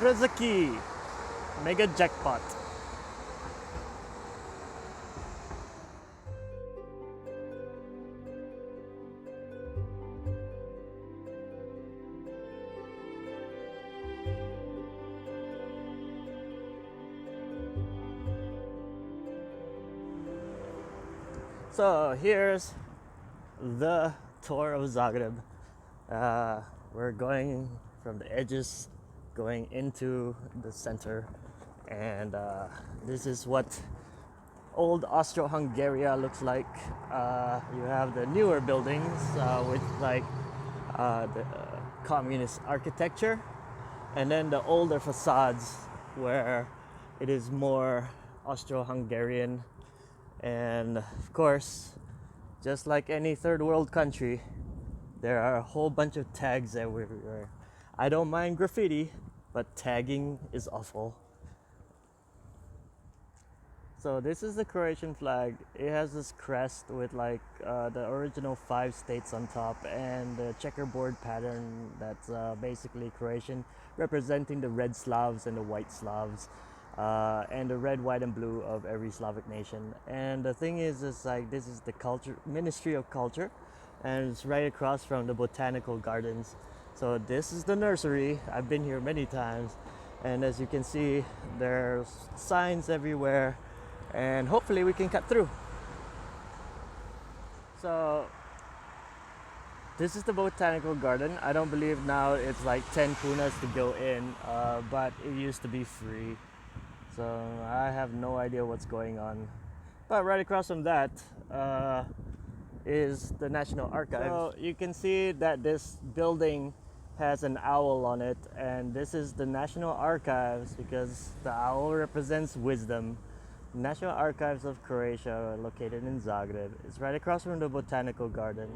Rezaki, mega jackpot. So here's the tour of Zagreb. We're going from the edges, going into the center, and this is what old Austro-Hungaria looks like. You have the newer buildings with like the communist architecture, and then the older facades where it is more Austro-Hungarian. And of course, just like any third world country, there are a whole bunch of tags everywhere. I don't mind graffiti, but tagging is awful. So this is the Croatian flag. It has this crest with like the original 5 states on top, and the checkerboard pattern that's basically Croatian, representing the red Slavs and the white Slavs. And the red, white, and blue of every Slavic nation. And the thing is like this is the culture Ministry of Culture, and it's right across from the Botanical Gardens. So this is the nursery. I've been here many times, and as you can see, there's signs everywhere, and hopefully we can cut through. So this is the Botanical Garden. I don't believe now it's like 10 kunas to go in, but it used to be free. So I have no idea what's going on. But right across from that is the National Archives. So you can see that this building has an owl on it, and this is the National Archives because the owl represents wisdom. National Archives of Croatia, located in Zagreb. It's right across from the Botanical Garden.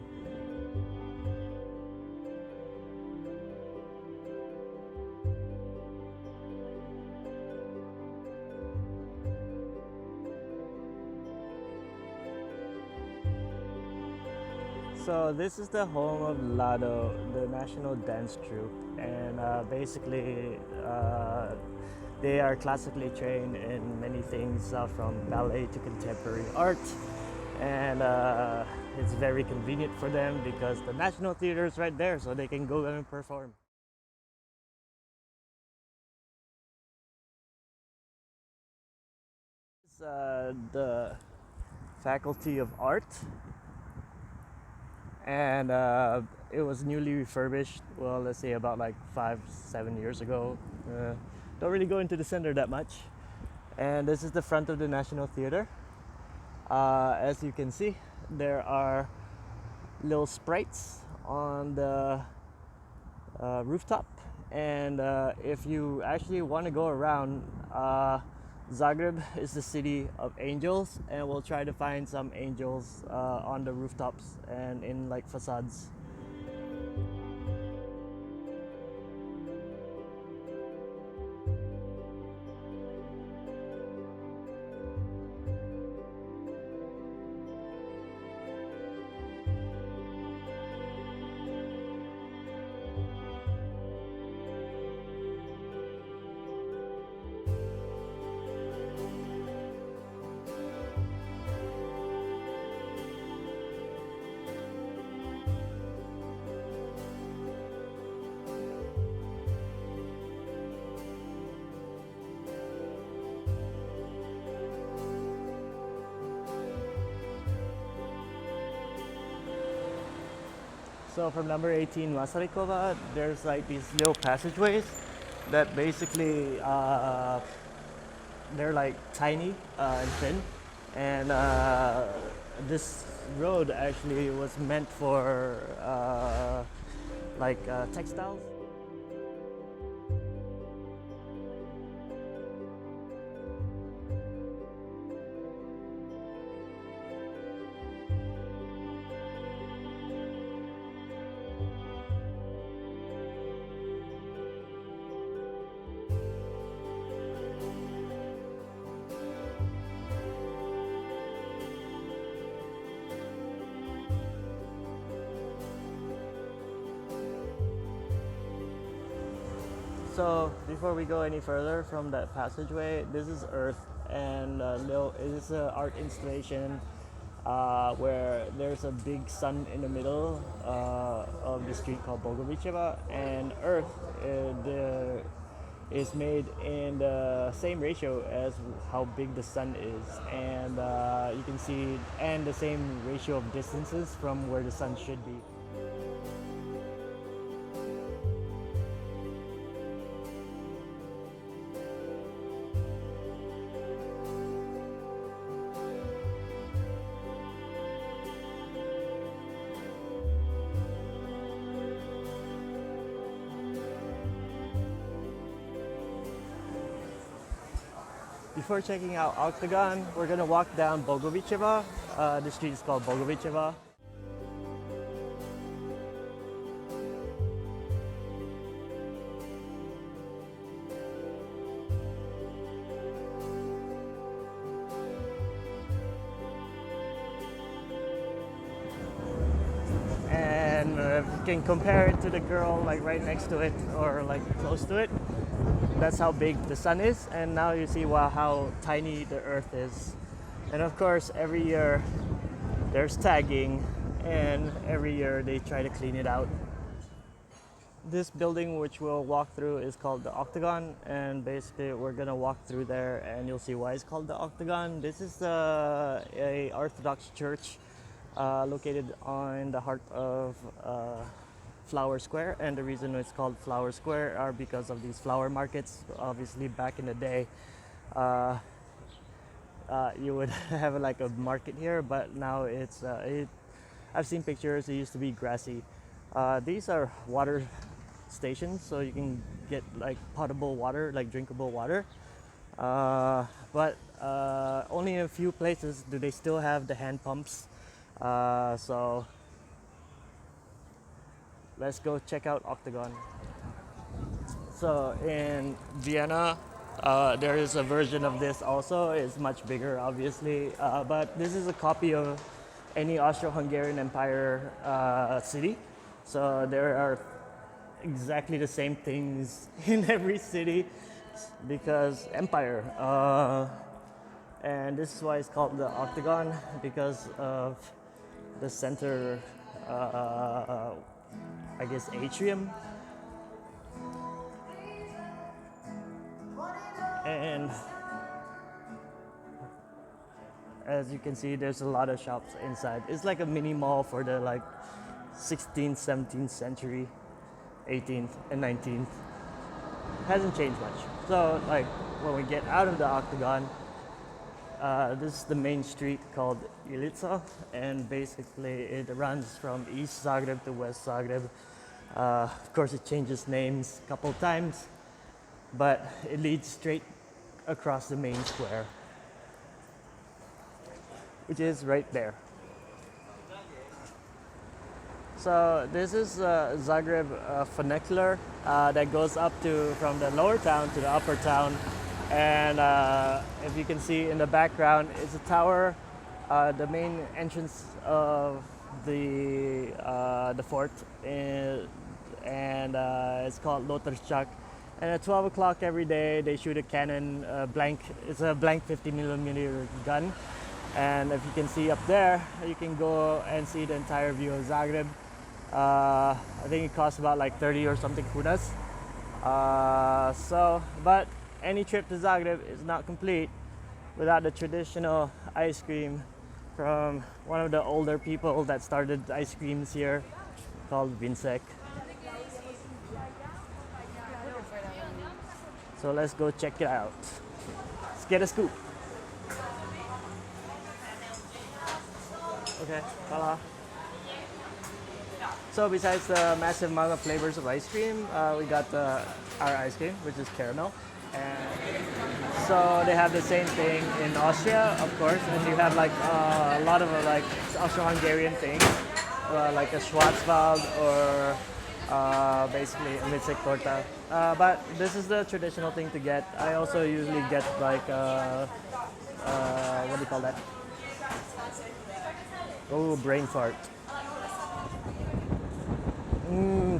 So this is the home of Lado, the national dance troupe, and basically they are classically trained in many things from ballet to contemporary art, and it's very convenient for them because the National Theater is right there, so they can go and perform. It's the Faculty of Art, and it was newly refurbished, well, let's say about like 5-7 years ago. Don't really go into the center that much. And this is the front of the National Theater. As you can see, there are little sprites on the rooftop, and if you actually want to go around, Zagreb is the city of angels, and we'll try to find some angels on the rooftops and in like facades. So from number 18 Masarykova, there's like these little passageways that basically they're like tiny and thin, and this road actually was meant for textiles. So before we go any further from that passageway, this is Earth, and it is an art installation where there's a big sun in the middle of the street called Bogovicheva, and Earth is made in the same ratio as how big the sun is, and you can see, and the same ratio of distances from where the sun should be. Before checking out Octagon, we're gonna walk down Bogovicheva. The street is called Bogovicheva. And if you can compare it to the girl like right next to it or like close to it, that's how big the sun is, and now you see how tiny the Earth is. And of course, every year there's tagging, and every year they try to clean it out. This building, which we'll walk through, is called the Octagon, and basically we're gonna walk through there and you'll see why it's called the Octagon. This is a Orthodox church located in the heart of Flower Square, and the reason it's called Flower Square are because of these flower markets. Obviously, back in the day, you would have like a market here, but now I've seen pictures. It used to be grassy. These are water stations, so you can get like potable water, like drinkable water. But only in a few places do they still have the hand pumps. So let's go check out Octagon. So in Vienna, there is a version of this also. It's much bigger, obviously, but this is a copy of any Austro-Hungarian Empire city. So there are exactly the same things in every city because empire. And this is why it's called the Octagon, because of the center I guess atrium, and as you can see, there's a lot of shops inside. It's like a mini mall for the like 16th, 17th century, 18th and 19th. Hasn't changed much. So like when we get out of the Octagon, this is the main street called Ulitza, and basically it runs from East Zagreb to West Zagreb. Of course, it changes names a couple times, but it leads straight across the main square, which is right there. So this is Zagreb funicular that goes up from the lower town to the upper town. And if you can see in the background, it's a tower, the main entrance of the fort, and it's called Lovatchirog. And at 12 o'clock every day, they shoot a cannon, blank. It's a blank 50mm gun. And if you can see up there, you can go and see the entire view of Zagreb. I think it costs about like 30 or something kudas. But any trip to Zagreb is not complete without the traditional ice cream from one of the older people that started ice creams here, called Vinsek. So let's go check it out. Let's get a scoop. Okay, voila. So besides the massive amount of flavors of ice cream, we got our ice cream, which is caramel. And so they have the same thing in Austria, of course, and you have like a lot of like Austro-Hungarian things, like a Schwarzwald or basically a Mitzek torta. But this is the traditional thing to get. I also usually get like what do you call that? Oh, brain fart.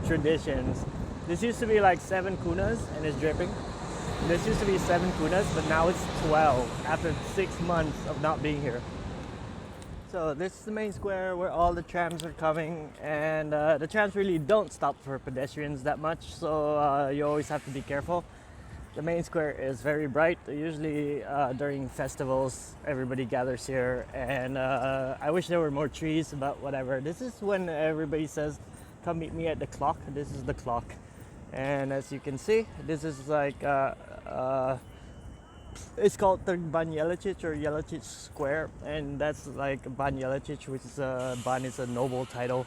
Traditions. This used to be like 7 kunas and it's dripping. This used to be 7 kunas, but now it's 12 after 6 months of not being here. So this is the main square where all the trams are coming, and the trams really don't stop for pedestrians that much, so you always have to be careful. The main square is very bright. Usually during festivals, everybody gathers here, and I wish there were more trees, but whatever. This is when everybody says, come meet me at the clock. This is the clock. And as you can see, this is like, it's called Ban Jelicic or Jelicic Square, and that's like Ban Jelicic, which is Ban is a noble title.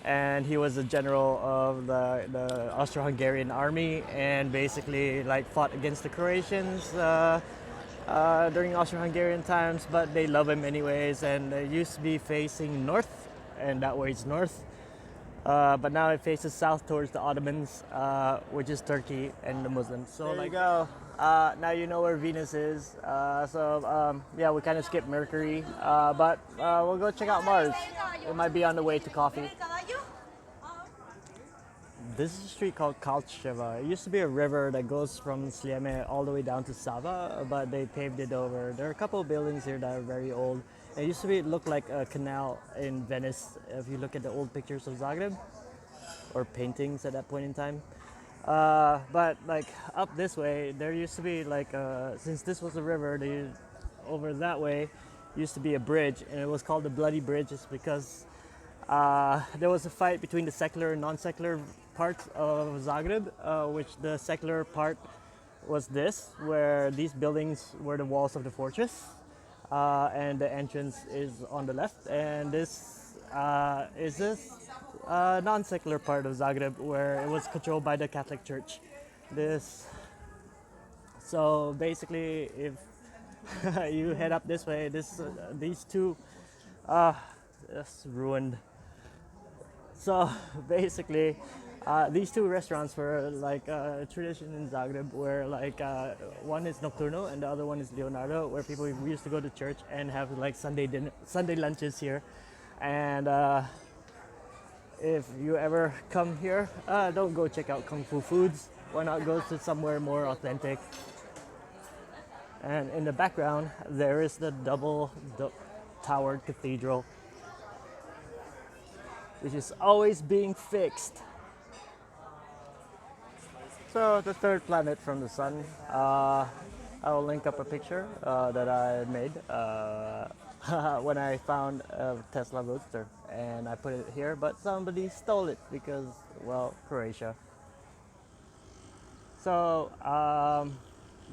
And he was a general of the Austro-Hungarian army, and basically like fought against the Croatians during Austro-Hungarian times, but they love him anyways, and it used to be facing north, and that way it's north. But now it faces south towards the Ottomans, which is Turkey and the Muslims. So there you go. Now you know where Venus is. Yeah, we kind of skipped Mercury, but we'll go check out Mars. It might be on the way to coffee. This is a street called Kalcheva. It used to be a river that goes from Slieme all the way down to Sava, but they paved it over. There are a couple of buildings here that are very old. It used to look like a canal in Venice, if you look at the old pictures of Zagreb, or paintings at that point in time. But like up this way, there used to be like, since this was a river, over that way used to be a bridge, and it was called the Bloody Bridge. It's because there was a fight between the secular and non-secular parts of Zagreb, which the secular part was this, where these buildings were the walls of the fortress. And the entrance is on the left, and this is this non-secular part of Zagreb, where it was controlled by the Catholic Church. So basically, if you head up this way, these two, it's ruined. So basically, these two restaurants were like a tradition in Zagreb, where like one is Nocturno and the other one is Leonardo, where people used to go to church and have like Sunday lunches here. And if you ever come here, don't go check out Kung Fu Foods. Why not go to somewhere more authentic? And in the background, there is the double-towered cathedral, which is always being fixed. So the third planet from the sun, I will link up a picture that I made when I found a Tesla Roadster, and I put it here, but somebody stole it because, well, Croatia. So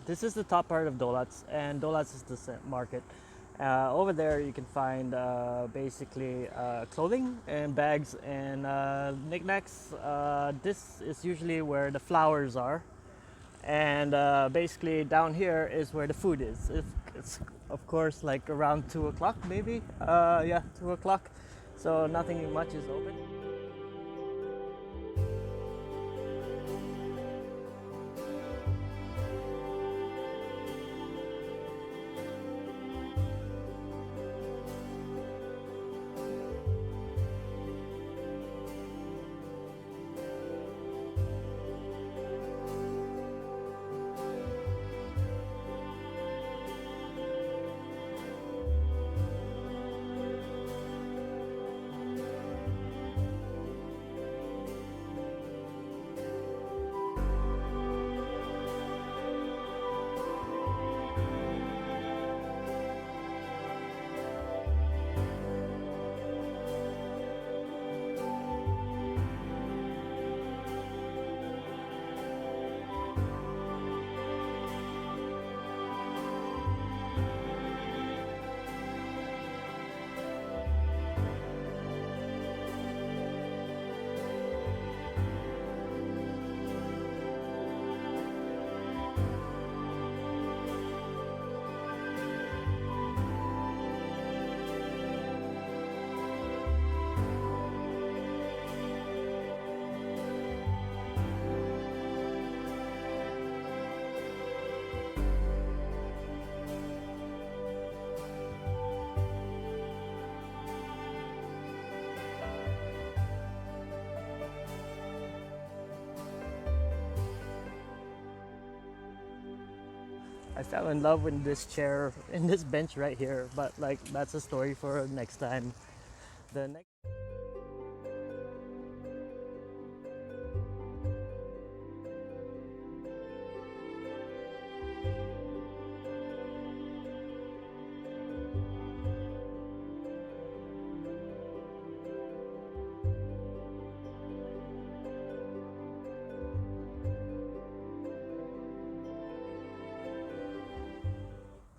this is the top part of Dolac, and Dolac is the market. Over there you can find basically clothing and bags and knickknacks. This is usually where the flowers are, and basically down here is where the food is. It's of course like around 2 o'clock maybe, yeah, 2 o'clock, so nothing much is open. I fell in love with this chair in this bench right here, but like that's a story for next time. The next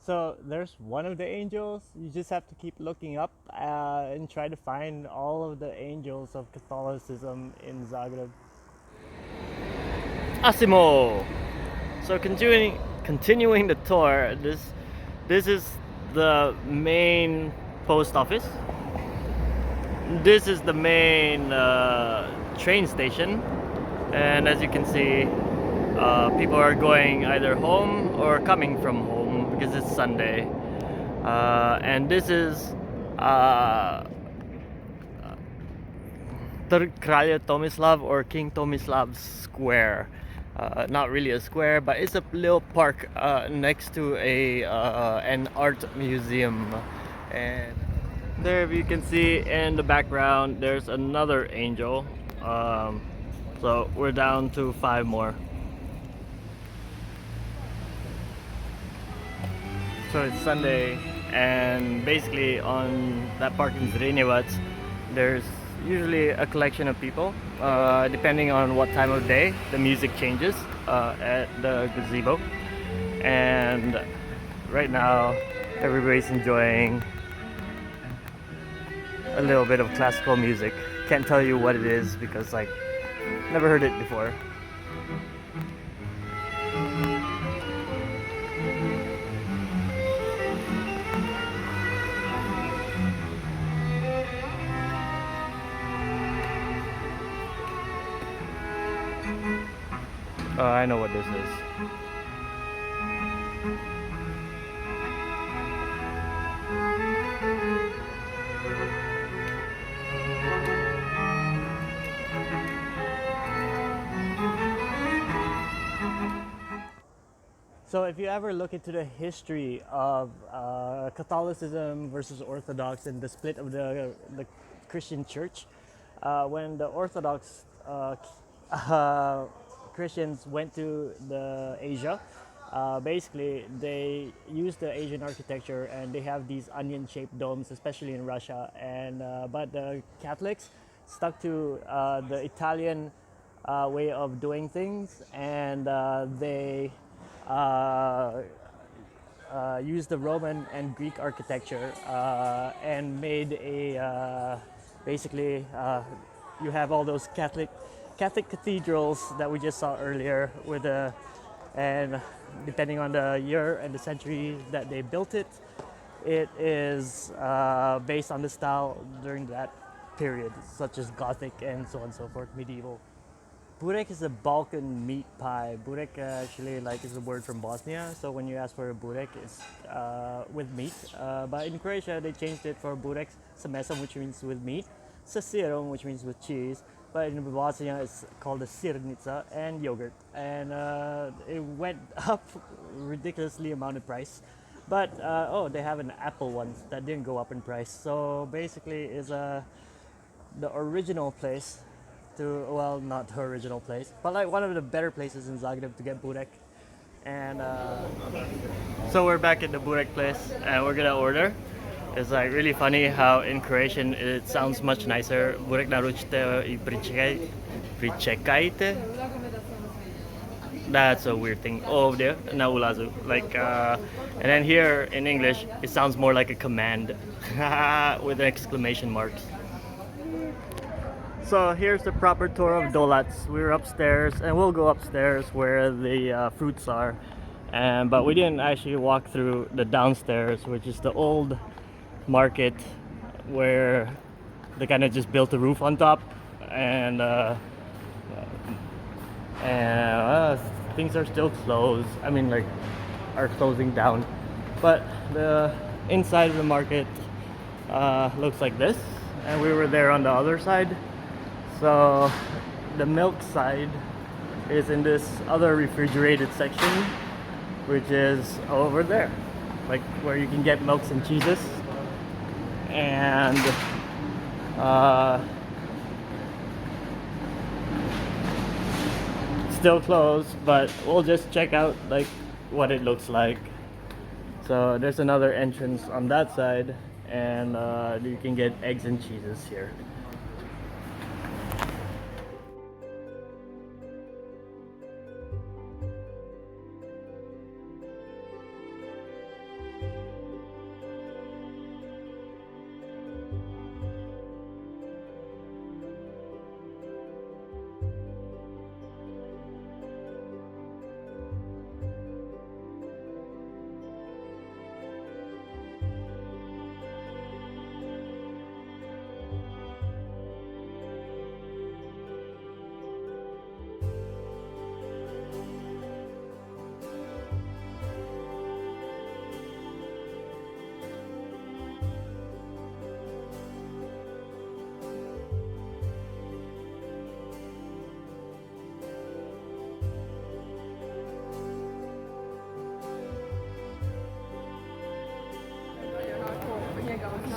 So there's one of the angels. You just have to keep looking up and try to find all of the angels of Catholicism in Zagreb. Asimo. So continuing the tour. This is the main post office. This is the main train station, and as you can see, people are going either home or coming from home because it's Sunday. And this is Kralj Tomislav or King Tomislav's square. Not really a square, but it's a little park next to an art museum. And there you can see in the background there's another angel. So we're down to 5 more. So it's Sunday, and basically on that park in Zrenjevac there's usually a collection of people. Depending on what time of day the music changes at the gazebo, and right now everybody's enjoying a little bit of classical music. Can't tell you what it is because like never heard it before. Oh, I know what this is. So if you ever look into the history of Catholicism versus Orthodox and the split of the Christian church, when the Orthodox Christians went to Asia, basically they used the Asian architecture, and they have these onion-shaped domes, especially in Russia. And but the Catholics stuck to the Italian way of doing things, and they used the Roman and Greek architecture and made basically you have all those Catholic cathedrals that we just saw earlier with and depending on the year and the century that they built it, it is based on the style during that period, such as Gothic and so on and so forth, medieval. Burek is a Balkan meat pie. Burek actually is a word from Bosnia, so when you ask for a burek, it's with meat. But in Croatia, they changed it for burek samesam, which means with meat, sasirom, which means with cheese. But in Bosnia, it's called a sirnica and yogurt. And it went up ridiculously amount of price. But they have an apple one that didn't go up in price. So basically, is the original place. Not the original place, but like one of the better places in Zagreb to get burek. And so we're back at the burek place, and we're gonna order. It's like really funny how in Croatian it sounds much nicer. Burek naručite I pričekajte. That's a weird thing. Ovdje na ulazu. And then here in English it sounds more like a command with exclamation marks. So here's the proper tour of Dolac. We're upstairs, and we'll go upstairs where the fruits are. But we didn't actually walk through the downstairs, which is the old market where they kind of just built a roof on top, and things are still closed. I mean, are closing down. But the inside of the market looks like this, and we were there on the other side. So the milk side is in this other refrigerated section which is over there, like where you can get milks and cheeses. And still closed, but we'll just check out like what it looks like. So there's another entrance on that side, and you can get eggs and cheeses here.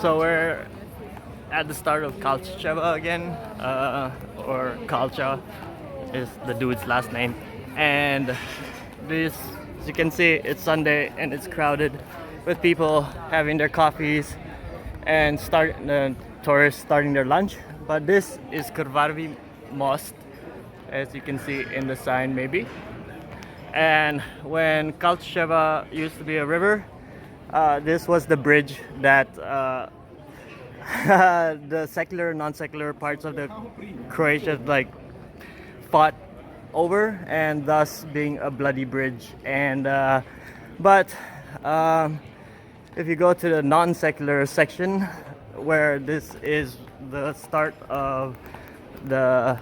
So we're at the start of Kalcheva again, or Kalcha is the dude's last name. And this, as you can see, it's Sunday and it's crowded with people having their coffees and tourists starting their lunch. But this is Krvarvi Most, as you can see in the sign maybe. And when Kalcheva used to be a river, this was the bridge that the secular and non-secular parts of the Croatia like fought over, and thus being a bloody bridge. And but if you go to the non-secular section, where this is the start of the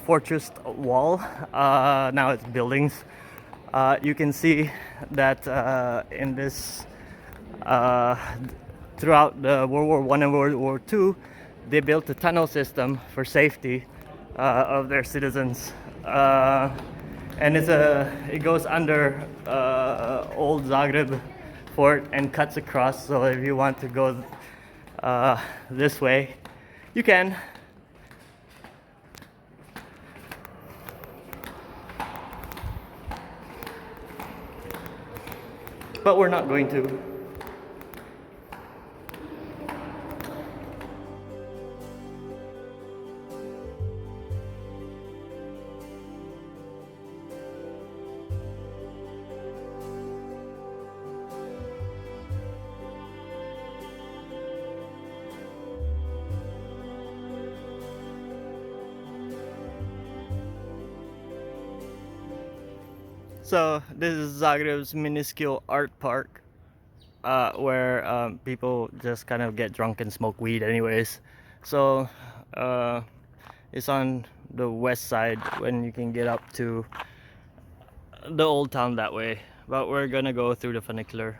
fortress wall, now it's buildings. You can see that in this throughout the World War I and World War II, they built a tunnel system for safety of their citizens, and it goes under old Zagreb fort and cuts across. So if you want to go this way, you can. But we're not going to. So this is Zagreb's minuscule art park, where people just kind of get drunk and smoke weed anyways. So it's on the west side when you can get up to the old town that way. But we're gonna go through the funicular.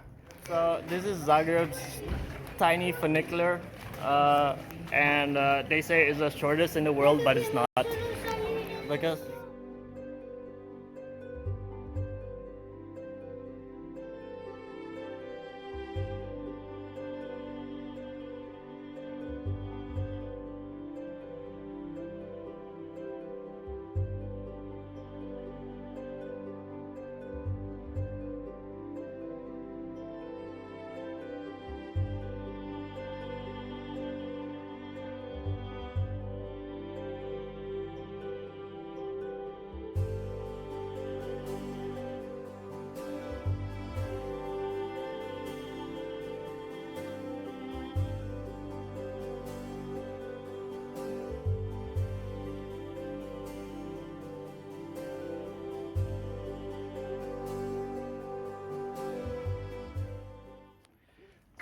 So this is Zagreb's tiny funicular, and they say it's the shortest in the world, but it's not, because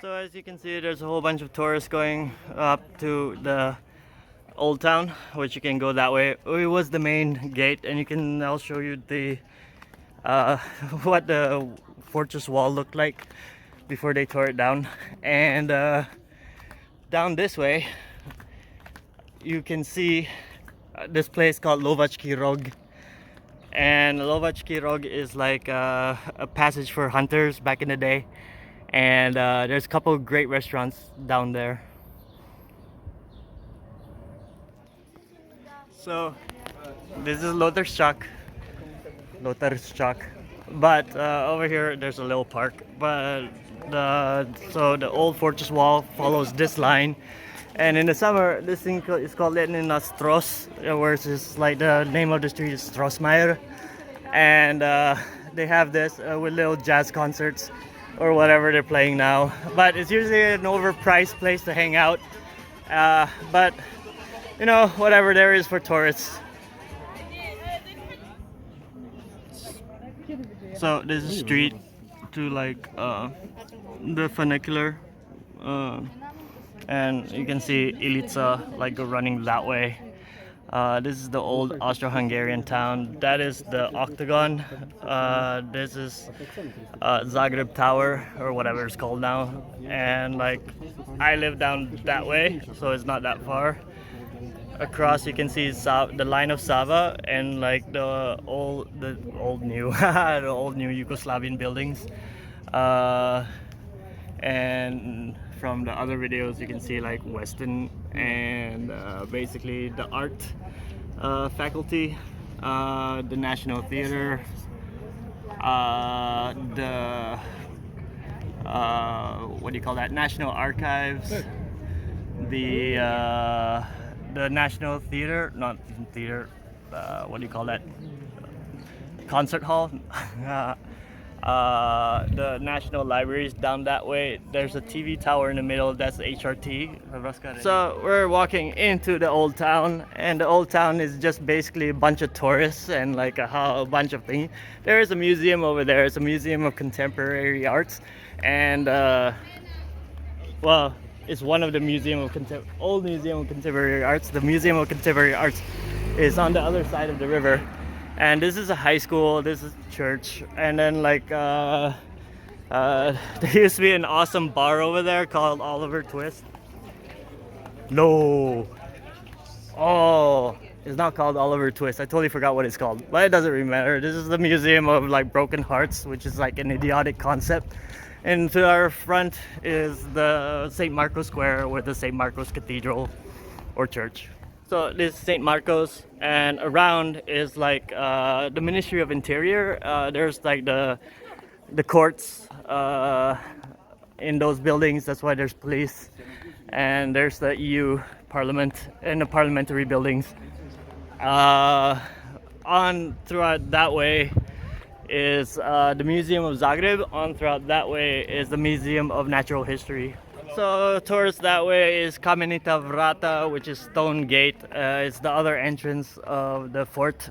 so as you can see, there's a whole bunch of tourists going up to the old town, which you can go that way. It was the main gate, and I'll show you the what the fortress wall looked like before they tore it down. And down this way, you can see this place called Lovatchirog, and Lovatchirog is like a passage for hunters back in the day, and there's a couple of great restaurants down there. So this is Lovatchirog, but over here there's a little park. But the old fortress wall follows this line, and in the summer this thing is called Lenina Stros, where it's just like the name of the street is Strossmeyer, and they have this with little jazz concerts or whatever they're playing now. But it's usually an overpriced place to hang out. But you know, whatever there is for tourists. So this is street to like the funicular, and you can see Ulitza like running that way. This is the old Austro-Hungarian town. That is the Octagon. This is Zagreb Tower or whatever it's called now. And like I live down that way, so it's not that far. Across you can see the line of Sava and like the old new the old new Yugoslavian buildings. And from the other videos you can see like Western and basically the art faculty, the National Theater, the what do you call that, National Archives, the National Theater, not theater, what do you call that, concert hall. The National Libraries down that way. There's a TV tower in the middle, that's HRT. So we're walking into the old town, and the old town is just basically a bunch of tourists and like a bunch of things. There is a museum over there. It's a museum of contemporary arts, and well, it's one of the old museum of contemporary arts. The Museum of Contemporary Arts is on the other side of the river. And this is a high school, this is a church, and then like there used to be an awesome bar over there called Oliver Twist. No. Oh, it's not called Oliver Twist. I totally forgot what it's called, but it doesn't really matter. This is the Museum of like Broken Hearts, which is like an idiotic concept. And to our front is the St. Marcos Square with the St. Marcos Cathedral or church. So this is St. Marcos, and around is like the Ministry of Interior. There's like the courts in those buildings. That's why there's police. And there's the EU Parliament and the parliamentary buildings. On throughout that way is the Museum of Zagreb. On throughout that way is the Museum of Natural History. So towards that way is Kamenita Vrata, which is Stone Gate. It's the other entrance of the fort.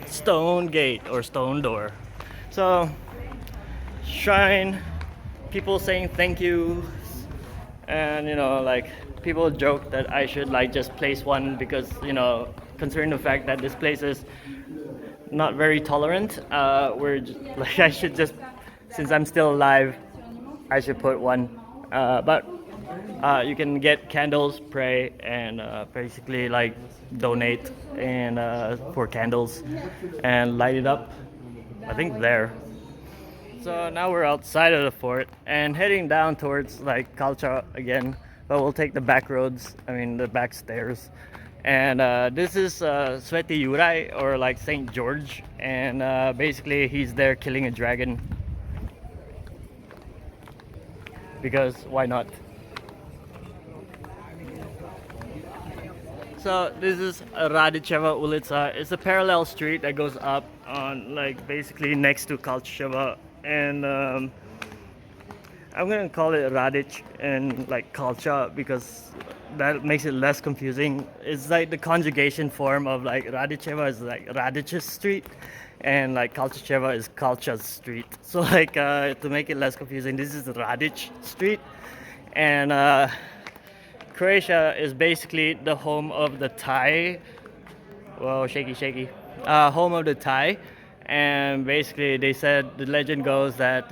Stone Gate or Stone Door. So shrine, people saying thank you, and you know, like people joke that I should like just place one because, you know, considering the fact that this place is not very tolerant, like I should just, since I'm still alive, I should put one. But you can get candles, pray, and basically like donate and for candles and light it up. I think there. So now we're outside of the fort and heading down towards like Kalcha again, but we'll take the back roads. I mean the back stairs. And this is Sveti Juraj, or like Saint George, and basically he's there killing a dragon. Because why not? So this is Radicheva Ulitza. It's a parallel street that goes up on like basically next to Kalcheva, and I'm gonna call it Radic and like Kalcha because that makes it less confusing. It's like the conjugation form of like Radicheva is like Radic's street, and like Kalchacheva is Kalcha's street. So like to make it less confusing, this is Radic Street, and Croatia is basically the home of the Thai. Whoa, shaky. Home of the Thai, and basically they said, the legend goes that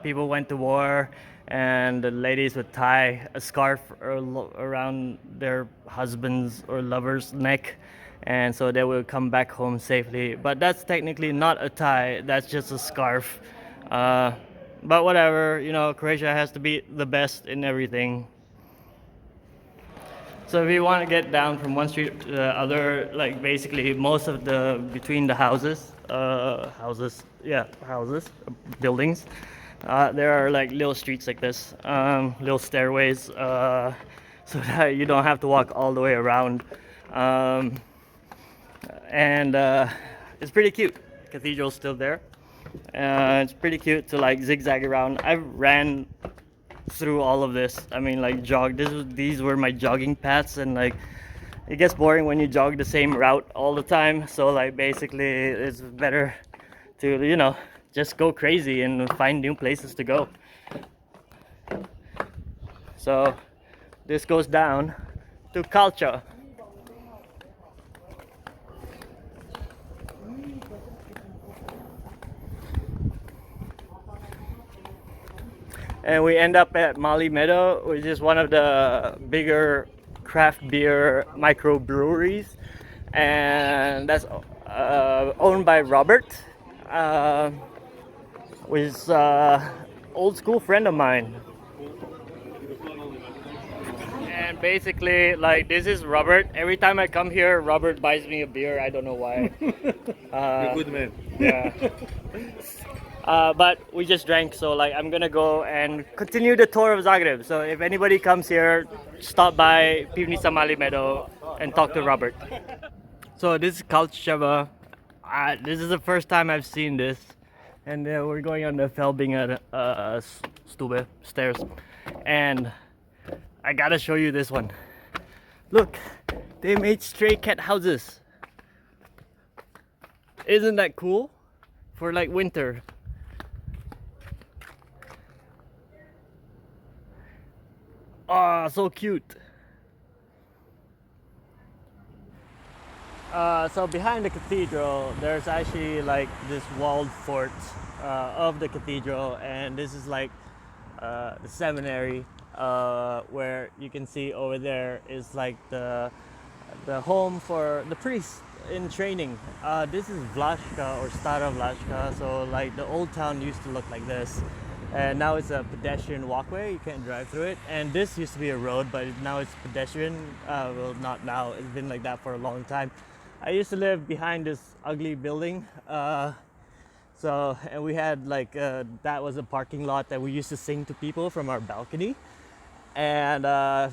people went to war, and the ladies would tie a scarf around their husband's or lover's neck, and so they will come back home safely. But that's technically not a tie, that's just a scarf. But whatever, you know, Croatia has to be the best in everything. So if you want to get down from one street to the other, like basically most of the between the houses, buildings, there are like little streets like this, little stairways, so that you don't have to walk all the way around. And it's pretty cute. The cathedral's still there. It's pretty cute to like zigzag around. I ran through all of this. I mean, like these were my jogging paths, and like it gets boring when you jog the same route all the time. So like basically, it's better to, you know, just go crazy and find new places to go. So this goes down to Calcia. And we end up at Meadow, which is one of the bigger craft beer microbreweries, and that's owned by Robert, which is old school friend of mine. And basically, like, this is Robert. Every time I come here, Robert buys me a beer. I don't know why. You're a good man. Yeah. But we just drank, so like I'm gonna go and continue the tour of Zagreb. So if anybody comes here, stop by Pivnica Mali Meadow and talk to Robert. So this is Calcia. This is the first time I've seen this, and we're going on the Felbinga Stube stairs, and I gotta show you this one. Look, they made stray cat houses. Isn't that cool? For like winter. Oh, so cute. So behind the cathedral, there's actually like this walled fort of the cathedral, and this is like the seminary, where you can see over there is like the home for the priests in training. This is Vlaška or Stara Vlaška, so like the old town used to look like this. And now it's a pedestrian walkway, you can't drive through it. And this used to be a road, but now it's pedestrian. Well, not now, it's been like that for a long time. I used to live behind this ugly building. And we had like, that was a parking lot that we used to sing to people from our balcony. And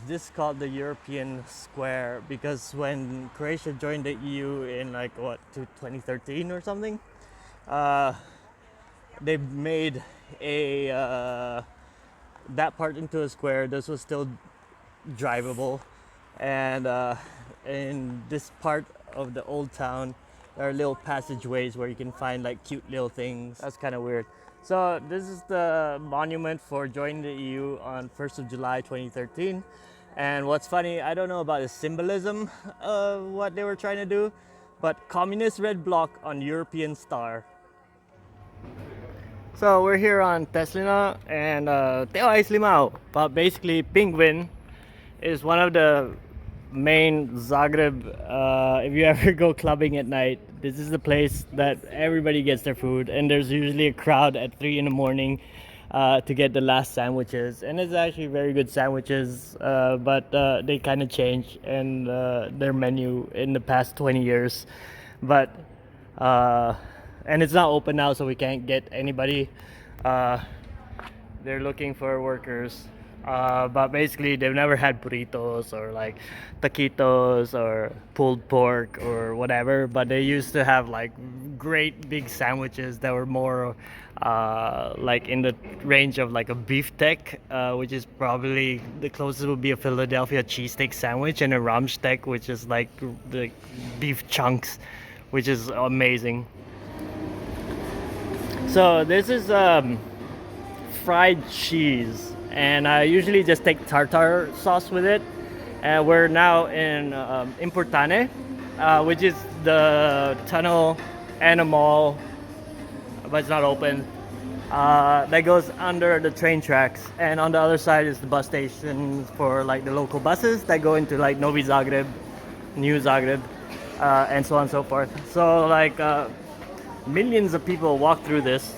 this is called the European Square, because when Croatia joined the EU in like, 2013 or something, they made that part into a square. This was still drivable, and in this part of the old town there are little passageways where you can find like cute little things. That's kind of weird. So this is the monument for joining the EU on 1st of July 2013. And what's funny, I don't know about the symbolism of what they were trying to do, but communist red block on European star. So we're here on Teslina and Teo Ais Limau, but basically Penguin is one of the main Zagreb, if you ever go clubbing at night, this is the place that everybody gets their food, and there's usually a crowd at 3 in the morning to get the last sandwiches, and it's actually very good sandwiches, but they kind of changed and their menu in the past 20 years, but and it's not open now, so we can't get anybody. They're looking for workers, but basically they've never had burritos or like taquitos or pulled pork or whatever, but they used to have like great big sandwiches that were more like in the range of like a beefsteak, which is probably the closest would be a Philadelphia cheesesteak sandwich, and a Ramsteak, which is like the beef chunks, which is amazing. So this is fried cheese, and I usually just take tartar sauce with it. And we're now in Importane, which is the tunnel and a mall, but it's not open, that goes under the train tracks. And on the other side is the bus station for like the local buses that go into like Novi Zagreb, New Zagreb. and so on and so forth. So like millions of people walk through this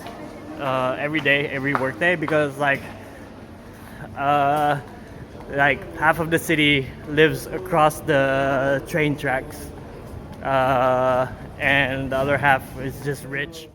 every day, every workday, because like half of the city lives across the train tracks, and the other half is just rich.